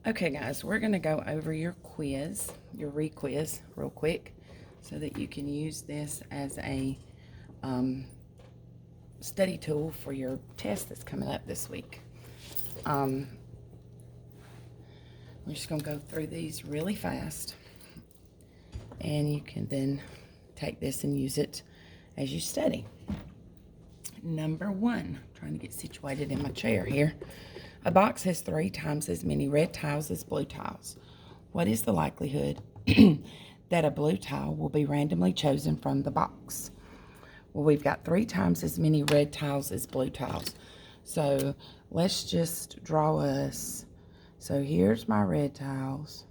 Okay, guys, we're going to go over your quiz, your ReQuiz, real quick, so that you can use this as a study tool for your test that's coming up this week. We're just going to go through these really fast, and you can then take this and use it as you study. Number one, trying to get situated in my chair here. A box has 3 times as many red tiles as blue tiles. What is the likelihood that a blue tile will be randomly chosen from the box? Well, we've got 3 times as many red tiles as blue tiles. So let's just draw us. So here's my red tiles.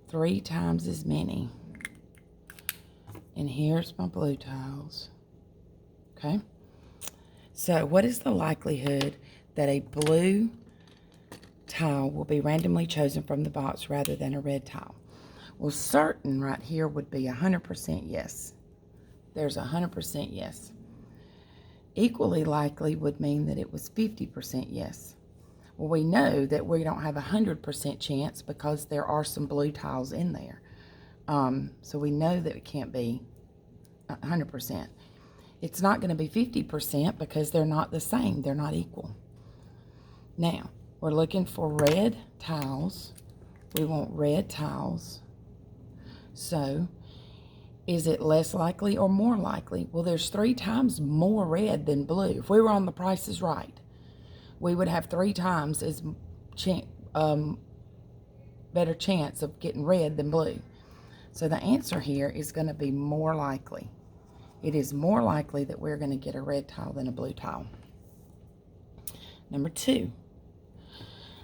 3 times as many. And here's my blue tiles. Okay. So what is the likelihood that a blue tile will be randomly chosen from the box rather than a red tile? Well, certain right here would be 100% yes. There's 100% yes. Equally likely would mean that it was 50% yes. Well, we know that we don't have a 100% chance because there are some blue tiles in there. So we know that it can't be 100%. It's not going to be 50% because they're not the same. They're not equal. Now, we're looking for red tiles. We want red tiles. So, is it less likely or more likely? Well, there's 3 times more red than blue. If we were on The Price is Right, we would have 3 times as better chance of getting red than blue. So the answer here is going to be more likely. It is more likely that we're going to get a red tile than a blue tile. Number 2.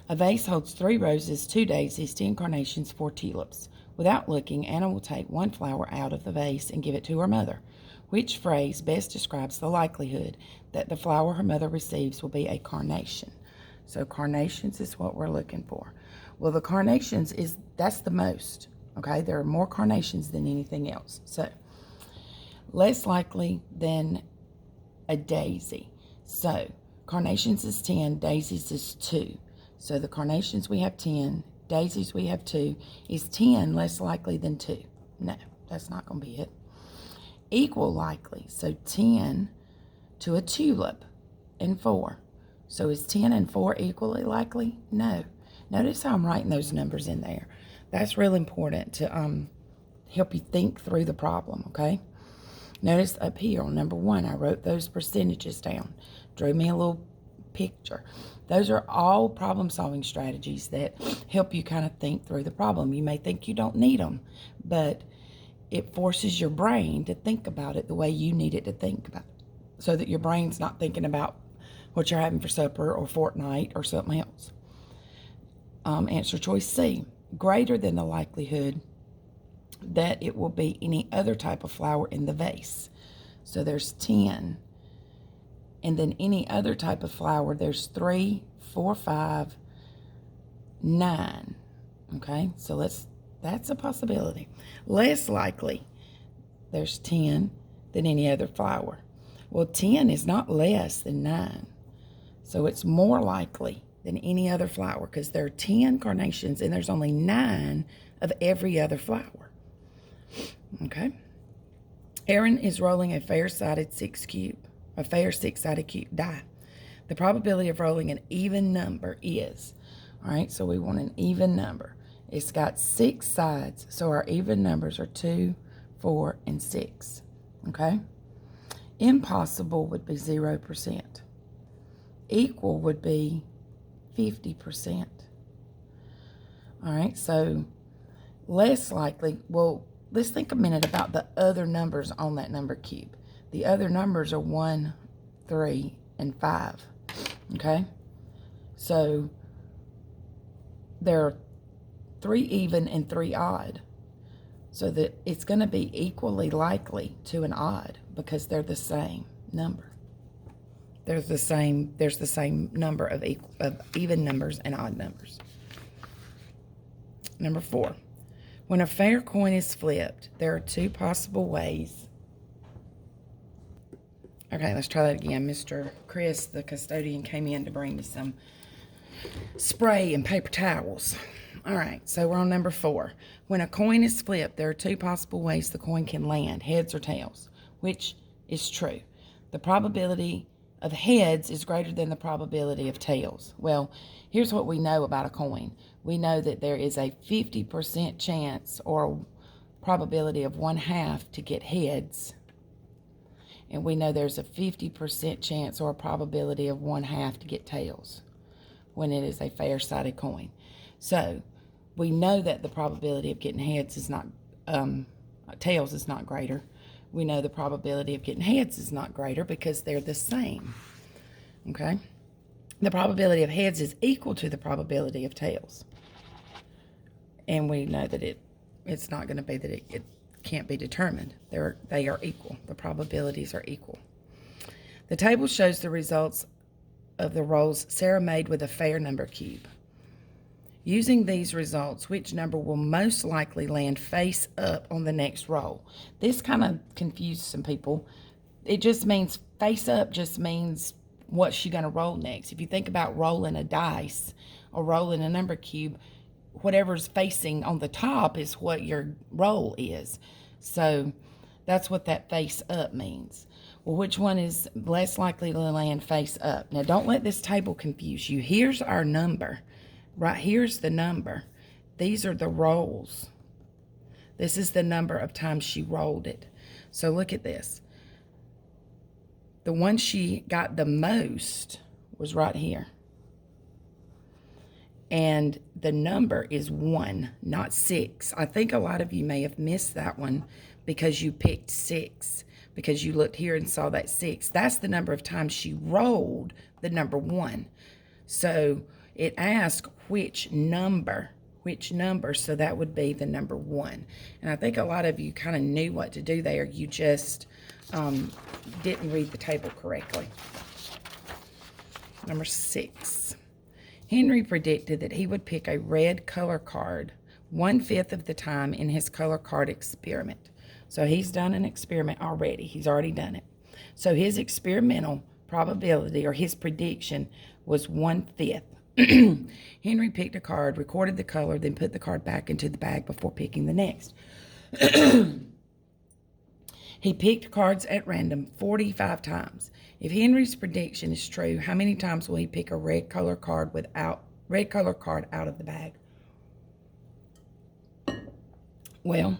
A vase holds 3 roses, 2 daisies, 10 carnations, 4 tulips. Without looking, Anna will take 1 flower out of the vase and give it to her mother. Which phrase best describes the likelihood that the flower her mother receives will be a carnation? So carnations is what we're looking for. Well, the carnations that's the most. Okay, there are more carnations than anything else. So less likely than a daisy. So carnations is 10, daisies is 2. So the carnations we have 10, daisies we have 2. Is 10 less likely than 2? No, that's not going to be it. Equal likely. So 10 to a tulip and 4. So is 10 and 4 equally likely? No. Notice how I'm writing those numbers in there. That's real important to help you think through the problem, okay? Notice up here on number 1, I wrote those percentages down. Drew me a little picture. Those are all problem-solving strategies that help you kind of think through the problem. You may think you don't need them, but it forces your brain to think about it the way you need it to think about it, so that your brain's not thinking about what you're having for supper or Fortnite or something else. Answer choice C, greater than the likelihood that it will be any other type of flower in the vase. So there's 10. And then any other type of flower, there's 3, 4, 5, 9. Okay, so that's a possibility. Less likely, there's 10 than any other flower. Well, 10 is not less than 9. So it's more likely than any other flower because there are 10 carnations and there's only 9 of every other flower. Okay. Aaron is rolling a fair-sided 6-sided cube die. The probability of rolling an even number is, all right, so we want an even number. It's got 6 sides, so our even numbers are 2, 4, and 6. Okay. Impossible would be 0%. Equal would be 50%. All right, so less likely, well, let's think a minute about the other numbers on that number cube. The other numbers are 1, 3, and 5. Okay? So there are 3 even and 3 odd. So that it's going to be equally likely to an odd because they're the same number. There's the same number of even numbers and odd numbers. Number 4. When a fair coin is flipped, there are 2 possible ways. Okay, let's try that again. Mr. Chris, the custodian, came in to bring me some spray and paper towels. All right, so we're on number 4. When a coin is flipped, there are 2 possible ways the coin can land, heads or tails, which is true. The probability of heads is greater than the probability of tails. Well, here's what we know about a coin. We know that there is a 50% chance or probability of 1/2 to get heads. And we know there's a 50% chance or a probability of 1/2 to get tails when it is a fair-sided coin. So we know that the probability of getting heads is not, tails is not greater. We know the probability of getting heads is not greater because they're the same. Okay? The probability of heads is equal to the probability of tails. And we know that it's not going to be that it can't be determined. They are equal. The probabilities are equal. The table shows the results of the rolls Sarah made with a fair number cube. Using these results, which number will most likely land face up on the next roll? This kind of confused some people. It just means face up just means what's she going to roll next. If you think about rolling a dice or rolling a number cube, whatever's facing on the top is what your roll is. So that's what that face up means. Well, which one is less likely to land face up? Now, don't let this table confuse you. Here's our number. Right here's the number. These are the rolls. This is the number of times she rolled it. So look at this. The one she got the most was right here. And the number is 1, not 6. I think a lot of you may have missed that one because you picked 6. Because you looked here and saw that 6. That's the number of times she rolled the number 1. So it asked which number, so that would be the number 1. And I think a lot of you kind of knew what to do there. You just didn't read the table correctly. Number 6. Henry predicted that he would pick a red color card 1/5 of the time in his color card experiment. So he's done an experiment already. He's already done it. So his experimental probability or his prediction was 1/5. Henry picked a card, recorded the color, then put the card back into the bag before picking the next. He picked cards at random 45 times. If Henry's prediction is true, how many times will he pick a red color card out of the bag? Well,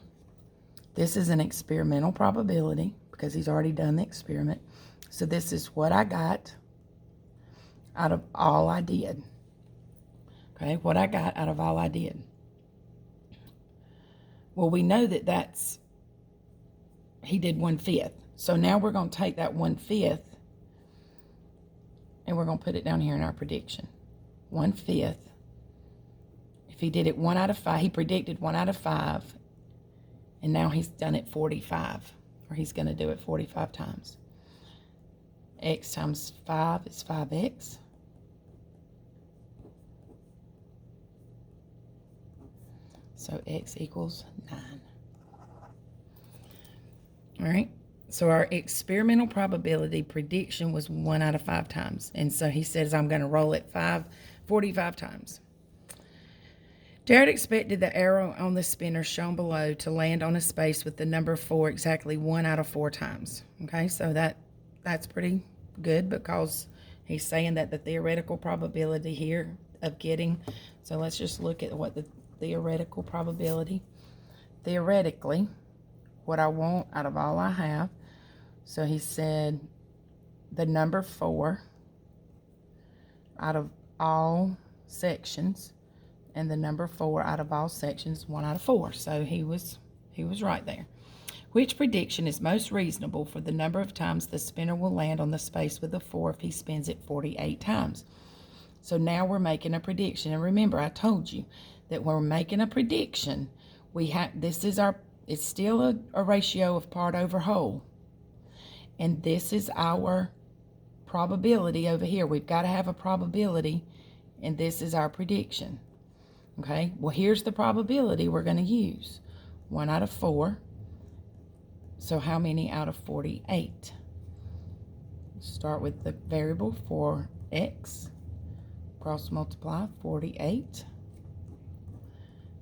this is an experimental probability because he's already done the experiment. So this is what I got out of all I did. Okay, what I got out of all I did. Well, we know that he did 1/5. So now we're going to take that 1/5 and we're going to put it down here in our prediction. 1/5. If he did it 1 out of 5, he predicted 1 out of 5. And now he's done it 45. Or he's going to do it 45 times. X times 5 is 5x. So x equals 9. All right. So our experimental probability prediction was 1 out of 5 times. And so he says I'm going to roll it 45 times. Jared expected the arrow on the spinner shown below to land on a space with the number 4 exactly 1 out of 4 times. Okay, so that's pretty good because he's saying that the theoretical probability here of getting, so let's just look at what the theoretical probability, theoretically, what I want out of all I have. So he said the number 4 out of all sections, and the number 4 out of all sections, 1 out of 4. So he was right there. Which prediction is most reasonable for the number of times the spinner will land on the space with a 4 if he spins it 48 times? So now we're making a prediction. And remember, I told you that when we're making a prediction, it's still a ratio of part over whole. And this is our probability over here. We've got to have a probability, and this is our prediction. Okay, well, here's the probability we're going to use. 1 out of 4. So how many out of 48? Start with the variable for x. Cross multiply, 48.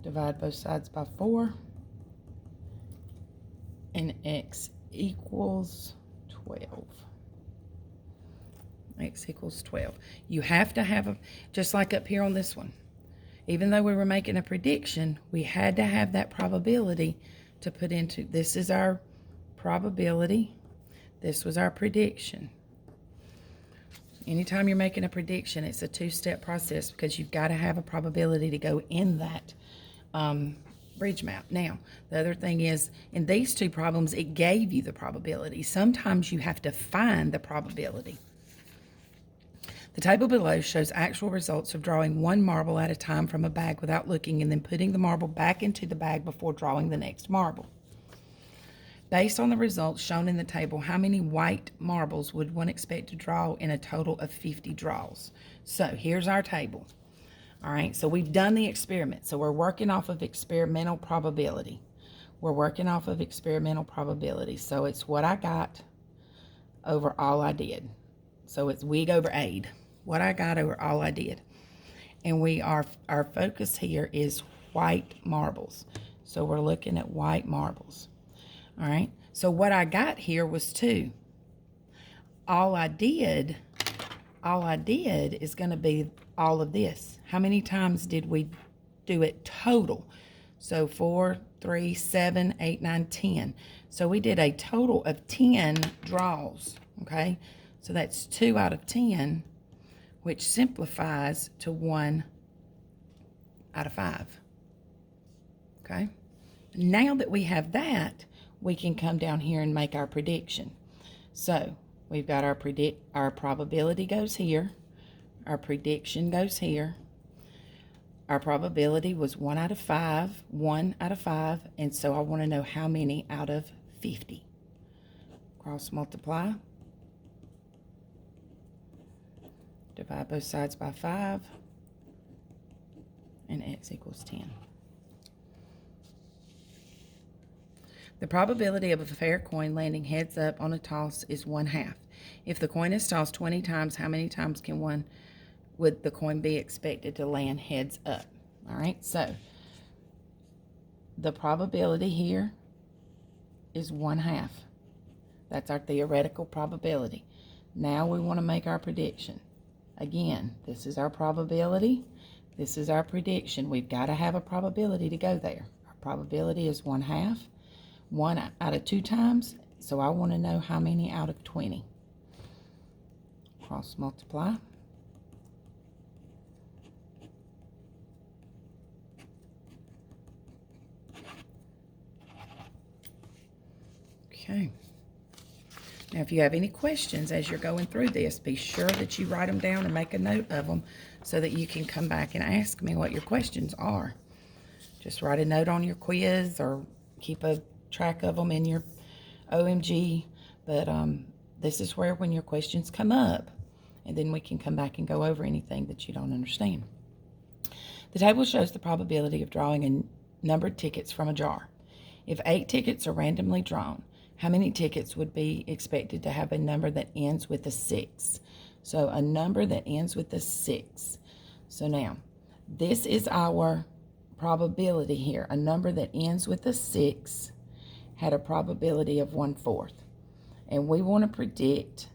Divide both sides by 4. And x equals 12. X equals 12. You have to have just like up here on this one. Even though we were making a prediction, we had to have that probability to put into. This is our probability. This was our prediction. Anytime you're making a prediction, it's a two-step process because you've got to have a probability to go in that bridge map. Now, the other thing is, in these two problems, it gave you the probability. Sometimes you have to find the probability. The table below shows actual results of drawing one marble at a time from a bag without looking and then putting the marble back into the bag before drawing the next marble. Based on the results shown in the table, how many white marbles would one expect to draw in a total of 50 draws? So here's our table. All right, so we've done the experiment. So we're working off of experimental probability. We're working off of experimental probability. So it's what I got over all I did. So it's WIG over AID. What I got over all I did. And our focus here is white marbles. So we're looking at white marbles. All right, so what I got here was 2. All I did is going to be all of this. How many times did we do it total? So 4, 3, 7, 8, 9, 10. So we did a total of 10 draws, okay? So that's 2 out of 10, which simplifies to 1 out of 5, okay? Now that we have that, we can come down here and make our prediction. So we've got our probability goes here. Our prediction goes here. Our probability was 1 out of 5, 1 out of 5, and so I want to know how many out of 50. Cross multiply. Divide both sides by 5, and x equals 10. The probability of a fair coin landing heads up on a toss is 1/2. If the coin is tossed 20 times, how many times would the coin be expected to land heads up? All right, so the probability here is 1/2. That's our theoretical probability. Now we want to make our prediction. Again, this is our probability. This is our prediction. We've got to have a probability to go there. Our probability is 1/2. 1 out of 2 times, so I want to know how many out of 20. Cross multiply. Okay. Now, if you have any questions as you're going through this, be sure that you write them down and make a note of them so that you can come back and ask me what your questions are. Just write a note on your quiz or keep a track of them in your OMG. But this is where when your questions come up, and then we can come back and go over anything that you don't understand. The table shows the probability of drawing numbered tickets from a jar. If 8 tickets are randomly drawn, how many tickets would be expected to have a number that ends with a 6? So a number that ends with a 6. So now, this is our probability here. A number that ends with a 6 had a probability of 1/4. And we want to predict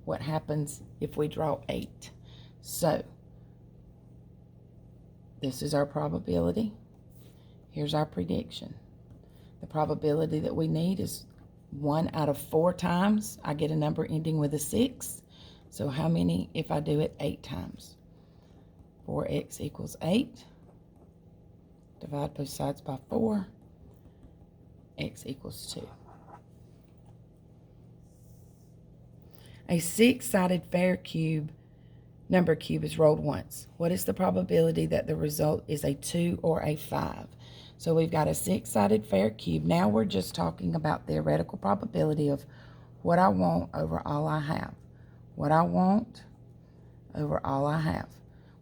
what happens if we draw 8. So this is our probability. Here's our prediction. The probability that we need is 1 out of 4 times I get a number ending with a 6. So how many if I do it 8 times? 4x equals 8. Divide both sides by 4. X equals 2. A 6-sided fair cube, number cube, is rolled once. What is the probability that the result is a 2 or a 5? So we've got a 6-sided fair cube. Now we're just talking about theoretical probability of what I want over all I have. What I want over all I have.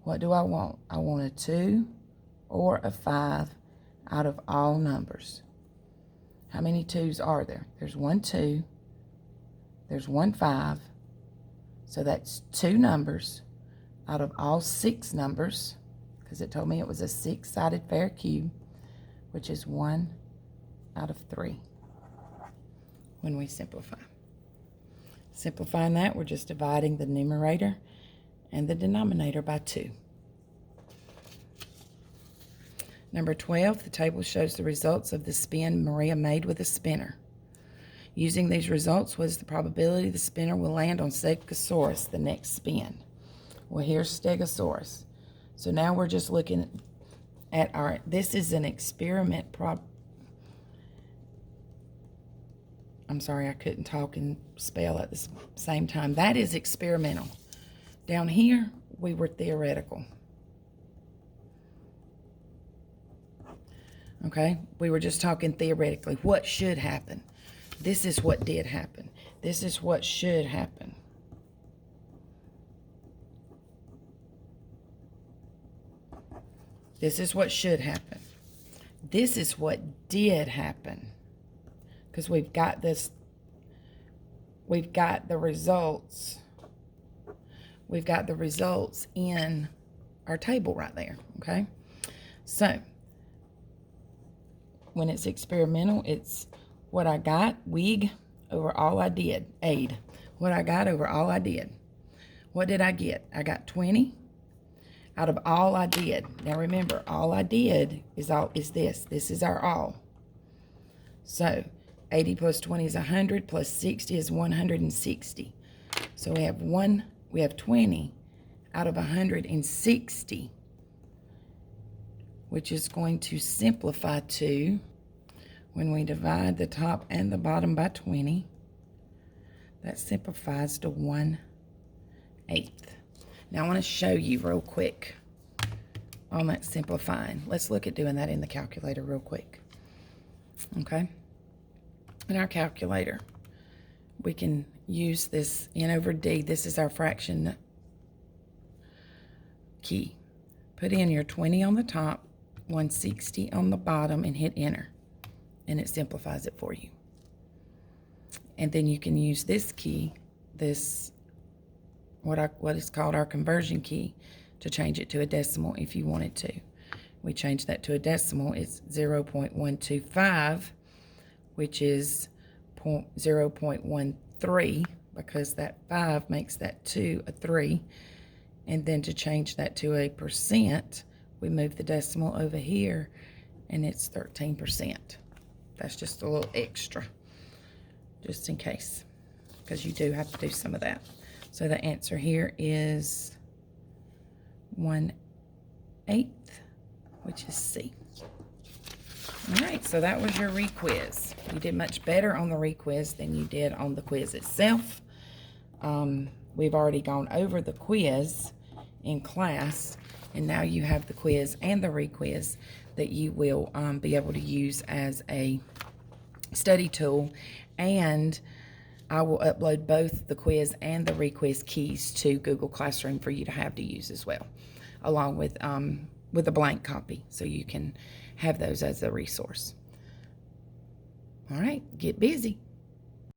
What do I want? I want a 2 or a 5 out of all numbers. How many 2's are there? There's 1 2. There's 1 5. So that's 2 numbers. out of all 6 numbers, because it told me it was a 6-sided fair cube, which is 1 out of 3 when we simplify. Simplifying that, we're just dividing the numerator and the denominator by 2. Number 12, the table shows the results of the spin Maria made with a spinner. Using these results, what is the probability the spinner will land on Stegosaurus the next spin? Well, here's Stegosaurus. So now we're just looking at our, this is an experiment I'm sorry, I couldn't talk and spell at the same time. That is experimental. Down here, we were theoretical. Okay? We were just talking theoretically. What should happen? This is what did happen. This is what should happen. This is what should happen. This is what did happen. Because we've got this, we've got the results. We've got the results in our table right there, okay? So, when it's experimental, it's what I got, WIG, over all I did, aid. What I got over all I did. What did I get? I got 20 out of all I did. Now remember, all I did is this. This is our all. So, 80 plus 20 is 100, plus 60 is 160. So we have 20 out of 160, which is going to simplify to, when we divide the top and the bottom by 20, that simplifies to 1/8. Now I want to show you real quick on that simplifying. Let's look at doing that in the calculator real quick. Okay? In our calculator, we can use this N over D. This is our fraction key. Put in your 20 on the top, 160 on the bottom, and hit enter. And it simplifies it for you. And then you can use this key, this, what is called our conversion key, to change it to a decimal if you wanted to. We change that to a decimal. It's 0.125. which is 0.13, because that 5 makes that 2 a 3. And then to change that to a percent, we move the decimal over here, and it's 13%. That's just a little extra, just in case, because you do have to do some of that. So the answer here is 1/8, which is C. All right, so that was your ReQuiz. You did much better on the ReQuiz than you did on the quiz itself. We've already gone over the quiz in class, and now you have the quiz and the ReQuiz that you will be able to use as a study tool. And I will upload both the quiz and the ReQuiz keys to Google Classroom for you to have to use as well, along with a blank copy, so you can have those as a resource. All right, get busy.